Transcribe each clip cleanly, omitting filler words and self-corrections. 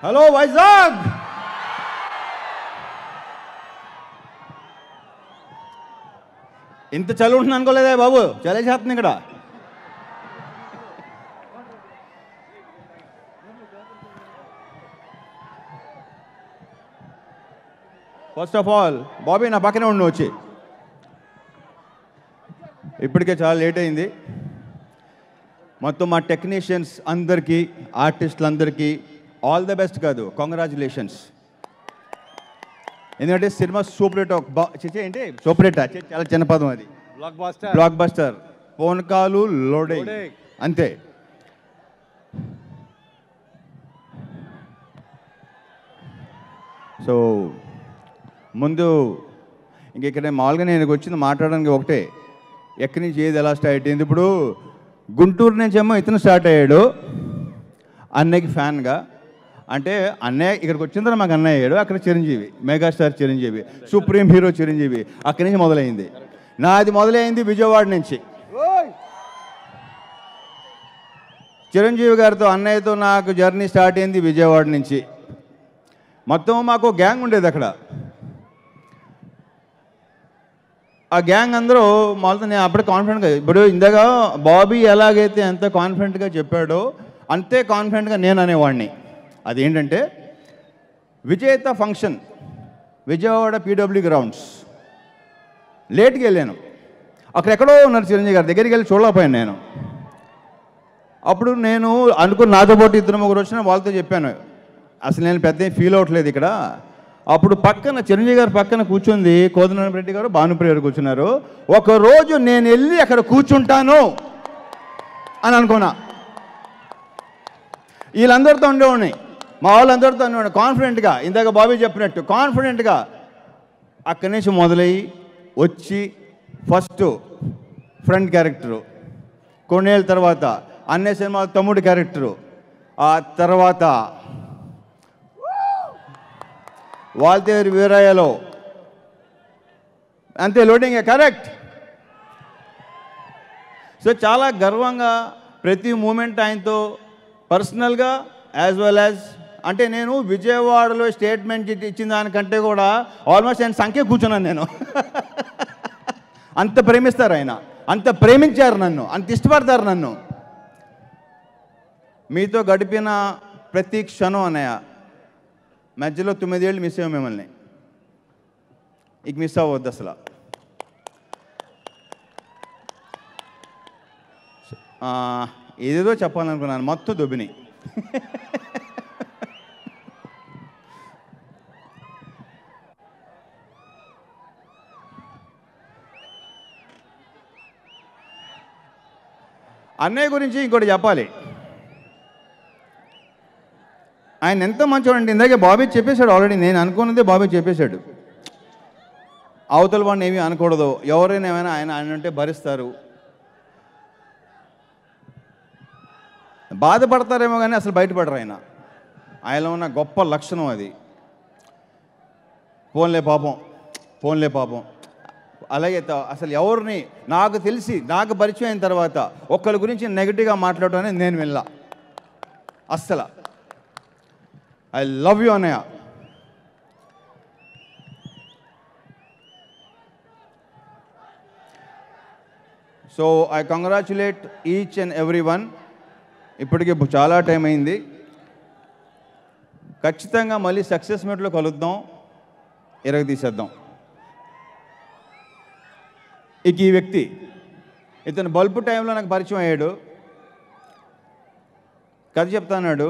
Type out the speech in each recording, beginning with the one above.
Hello Vizag. ఇంత చలి ఉంటుంది అనుకోలేదా బాబు? చలి చేస్తుంది ఇక్కడ. ఫస్ట్ ఆఫ్ ఆల్ బాబీ నా పక్కనే ఉండి వచ్చి, ఇప్పటికే చాలా లేట్ అయింది. మొత్తం మా టెక్నీషియన్స్ అందరికీ, ఆర్టిస్టులందరికీ ఆల్ ద బెస్ట్ కాదు, కంగ్రాచులేషన్స్. ఎందుకంటే సినిమా సూపర్ హిట్. ఏంటి సూపర్ హిట్? చాలా చిన్న పదం అది. Block buster. ఫోన్ కాలు లోడే, అంతే. సో ముందు ఇంక ఇక్కడ మామూలుగా నేను వచ్చింది మాట్లాడడానికి ఒకటే, ఎక్కడి నుంచి ఏది ఎలా స్టార్ట్ అయింది. ఇప్పుడు గుంటూరు నుంచేమో ఇతను స్టార్ట్ అయ్యాడు అన్నయ్యకి ఫ్యాన్గా. అంటే అన్నయ్య ఇక్కడికి వచ్చిన తర్వాత మాకు అన్నయ్య అయ్యాడు, అక్కడ Chiranjeevi, megastar Chiranjeevi, supreme hero Chiranjeevi, అక్కడి నుంచి మొదలైంది. నాది మొదలైంది విజయవాడ నుంచి. చిరంజీవి గారితో అన్నయ్యతో నాకు జర్నీ స్టార్ట్ అయింది విజయవాడ నుంచి. మొత్తం మాకు గ్యాంగ్ ఉండేది అక్కడ. ఆ గ్యాంగ్ అందరూ మొదట నేను అప్పుడే కాన్ఫిడెంట్గా, ఇప్పుడు ఇందాక బాబీ ఎలాగైతే ఎంత కాన్ఫిడెంట్గా చెప్పాడో అంతే కాన్ఫిడెంట్గా నేను అనేవాడిని. అదేంటంటే విజేత ఫంక్షన్ విజయవాడ పీడబ్ల్యూ గ్రౌండ్స్. లేట్కి వెళ్ళాను, అక్కడెక్కడో ఉన్నారు చిరంజీవి గారి దగ్గరికి వెళ్ళి చూడలేకపోయాను నేను. అప్పుడు నేను అనుకుని నాతో పాటు ఇద్దరు ముగ్గురు వచ్చిన వాళ్ళతో చెప్పాను, అసలు నేను పెద్ద ఫీల్ అవ్వట్లేదు ఇక్కడ. అప్పుడు పక్కన చిరంజీవి గారు పక్కన కూర్చుంది కోదండరాం రెడ్డి గారు, భానుప్రియ గారు కూర్చున్నారు. ఒకరోజు నేను వెళ్ళి అక్కడ కూర్చుంటాను అని అనుకున్నా. వీళ్ళందరితో ఉండేవాడిని, మా వాళ్ళందరితో ఉండేవాడిని కాన్ఫిడెంట్గా. ఇందాక బాబీ చెప్పినట్టు కాన్ఫిడెంట్గా అక్కడి నుంచి మొదలయ్యి వచ్చి ఫస్ట్ ఫ్రెండ్ క్యారెక్టరు, కొన్నేళ్ళ తర్వాత అన్నయ్య సినిమా తమ్ముడు క్యారెక్టరు, ఆ తర్వాత వాల్తేరు వీరయ్యలో అంతే లోడింగే, కరెక్ట్. సో చాలా గర్వంగా ప్రతి మూమెంట్ ఆయనతో పర్సనల్గా యాజ్ వెల్ యాజ్, అంటే నేను విజయవాడలో స్టేట్మెంట్ ఇచ్చిన దానికంటే కూడా ఆల్మోస్ట్ ఆయన సంఖ్య కూర్చున్నాను నేను. అంత ప్రేమిస్తారు ఆయన, అంత ప్రేమించారు నన్ను, అంత ఇష్టపడతారు నన్ను. మీతో గడిపిన ప్రతి క్షణం అన్నయ్య, మధ్యలో 9 ఏళ్ళు మిస్ అయ్యాం మిమ్మల్ని, ఇక మిస్ అవ్వద్దు అసలు. ఏదేదో చెప్పాలనుకున్నాను, మొత్తం దొబ్బిని. అన్నయ్య గురించి ఇంకోటి చెప్పాలి. ఆయన ఎంత మంచివాడండి. ఇందాకే బాబీ చెప్పేశాడు ఆల్రెడీ, నేను అనుకున్నదే బాబీ చెప్పేశాడు. అవతల వాడిని ఏమీ అనకూడదు, ఎవరైనా ఏమైనా ఆయన అంటే భరిస్తారు. బాధపడతారేమో కానీ అసలు బయటపడరు ఆయన. ఆయనలో ఉన్న గొప్ప లక్షణం అది. పోన్లే పాపం. అలాగే అసలు ఎవరిని నాకు తెలిసి నాకు పరిచయం అయిన తర్వాత ఒక్కరి గురించి నెగిటివ్గా మాట్లాడటం అనేది నేను వెళ్ళా అస్సలు. ఐ లవ్ యూ అన్నయ్య. So I congratulate each and every one. ఇప్పటికే చాలా టైం అయింది. ఖచ్చితంగా మళ్ళీ సక్సెస్ మీట్లో కలుద్దాం, తీసేద్దాం. ఇక ఈ వ్యక్తి, ఇతను బల్బు టైంలో నాకు పరిచయం అయ్యాడు, కథ చెప్తాన్నాడు,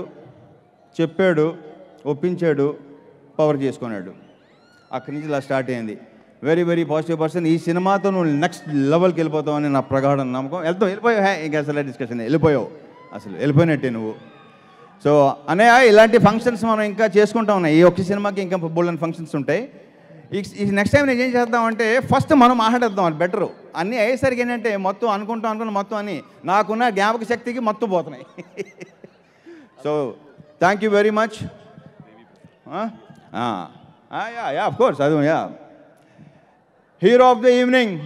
చెప్పాడు, ఒప్పించాడు, పవర్ చేసుకున్నాడు. అక్కడి నుంచి ఇలా స్టార్ట్ అయింది. Very very positive person. ఈ సినిమాతో నువ్వు నెక్స్ట్ లెవెల్కి వెళ్ళిపోతావని నా ప్రగాఢ నమ్మకం. వెళ్ళిపోయావు, ఇంకా అసలు డిస్కషన్ వెళ్ళిపోయినట్టే నువ్వు. సో అన్నయ్య, ఇలాంటి ఫంక్షన్స్ మనం ఇంకా చేసుకుంటా ఉన్నాయి. ఈ ఒక్క సినిమాకి ఇంకా బోల్డెన్ ఫంక్షన్స్ ఉంటాయి. ఈ నెక్స్ట్ టైం నేను ఏం చేద్దామంటే ఫస్ట్ మనం మాట్లాడేద్దాం, అది బెటరు. అన్నీ అయ్యేసరికి ఏంటంటే మొత్తం అనుకున్న మొత్తం అని నాకున్న జ్ఞాపక శక్తికి మొత్తం పోతున్నాయి. So thank you very much. Of course, అది hero of the evening,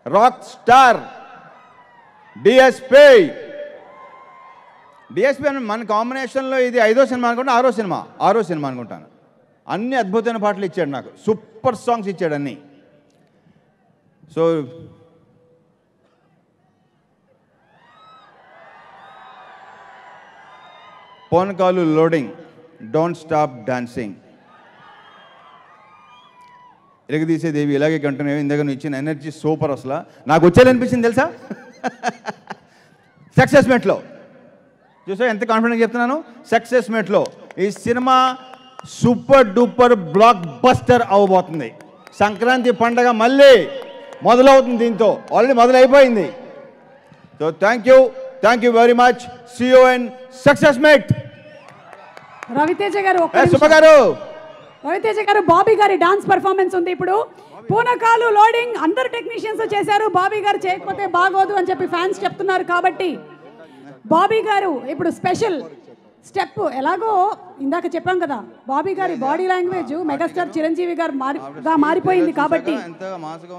rock star, DSP DSP అని మన కాంబినేషన్లో ఇది 5వ సినిమా అనుకుంటా, 6వ సినిమా అనుకుంటాను. అన్ని అద్భుతమైన పాటలు ఇచ్చాడు నాకు, సూపర్ సాంగ్స్ ఇచ్చాడు అన్నీ. సో పోనకాలు లోడింగ్, డోంట్ స్టాప్ డాన్సింగ్, ఎరగదీసే దేవి ఇలాగే కంటిన్యూ. ఇందాక నువ్వు ఇచ్చిన ఎనర్జీ సూపర్. అసలు నాకు వచ్చేయాలనిపించింది తెలుసా సక్సెస్ మీట్లో. చూసా ఎంత కాన్ఫిడెంట్గా చెప్తున్నాను. సక్సెస్ మీట్లో ఈ cinema super duper blockbuster అవ్వబోతుంది. సంక్రాంతి పండగ మళ్ళీ మొదలవుతుంది, దీంతో ఆల్రెడీ మొదలైపోయింది. So thank you very much. See you in success meet. Ravi Teja garu, Suma గారు, రవితేజ గారు, బాబీ గారి డాన్స్ పర్ఫార్మెన్స్ ఉంది ఇప్పుడు. పూనకాలు లోడింగ్ అందరు టెక్నీషియన్స్ చేశారు, బాబీ గారు చేయకపోతే బాగోదు అని చెప్పి ఫ్యాన్స్ చెప్తున్నారు. కాబట్టి బాబీ గారు ఇప్పుడు స్పెషల్ స్టెప్, ఎలాగో ఇందాక చెప్పాం కదా, బాబీ గారి బాడీ లాంగ్వేజ్ మెగాస్టార్ చిరంజీవి గారు మారిపోయింది. కాబట్టి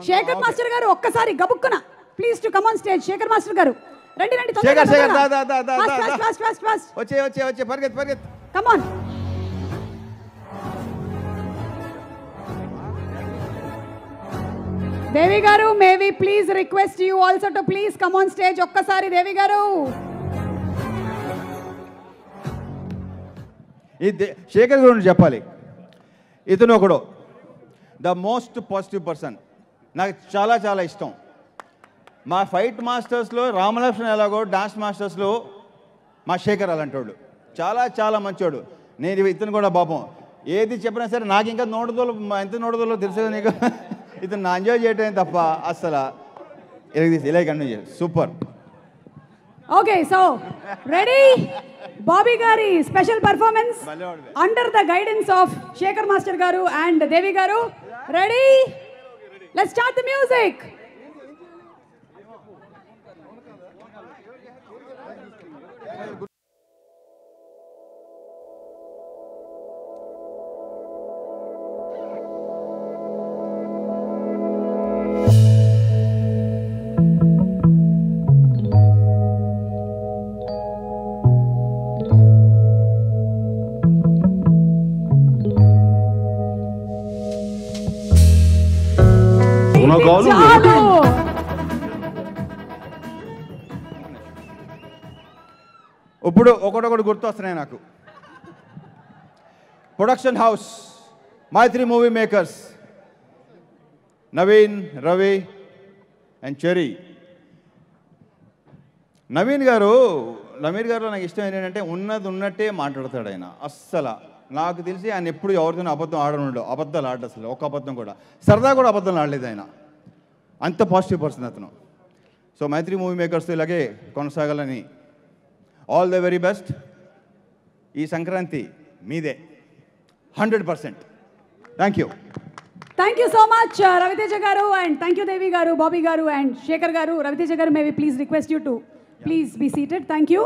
శేఖర్ మాస్టర్ గారు ఒక్కసారి గబుక్కున please to come on stage. Shekhar master garu రండి రండి, పరిగెత్తు. Come on. Devi garu, may we please request you also to please come on stage ఒక్కసారి. దేవి గారు, శేఖర్ గురించి చెప్పాలి. ఇతను ఒకడు ద మోస్ట్ పాజిటివ్ పర్సన్, నాకు చాలా చాలా ఇష్టం. మా ఫైట్ మాస్టర్స్లో రామలక్ష్మణ్ ఎలాగో, డాన్స్ మాస్టర్స్లో మా శేఖర్ అలాంటోడు, చాలా చాలా మంచోడు. నేను ఇతను కూడా పాపం ఏది చెప్పినా సరే నాకు ఇంకా ఎంత నోడుదలో తెలుసు నీకు. ఇతను నా ఎంజాయ్ చేయటం తప్ప అసలు ఇలా continue super. Okay, so ready. Bobby గారి special performance under the guidance of Shekhar master garu and Devi garu. Ready, let's start the music. ఇప్పుడు ఒకటొకటి గుర్తొస్తున్నాయి నాకు. Production house Mythri movie makers, Naveen, Ravi and Cherry. Naveen garu నాకు ఇష్టం ఏంటంటే ఉన్నది ఉన్నట్టే మాట్లాడతాడు ఆయన. అస్సలు నాకు తెలిసి ఆయన ఎప్పుడు ఎవరితోనూ అబద్ధం ఆడనుండో, అబద్ధాలు ఆడ అసలు ఒక అబద్ధం కూడా, సరదా కూడా అబద్ధాలు ఆడలేదు ఆయన. అంత పాజిటివ్ పర్సన్ అతను. సో మైత్రి మూవీ మేకర్స్ ఇలాగే కొనసాగాలని ఆల్ ద వెరీ బెస్ట్. ఈ సంక్రాంతి మీదే 100%. Thank you so much Ravi Teja garu, and thank you దేవి గారు, బాబీ గారు and Shekhar garu. Ravi Teja garu, may we please request you to please be seated. Thank you.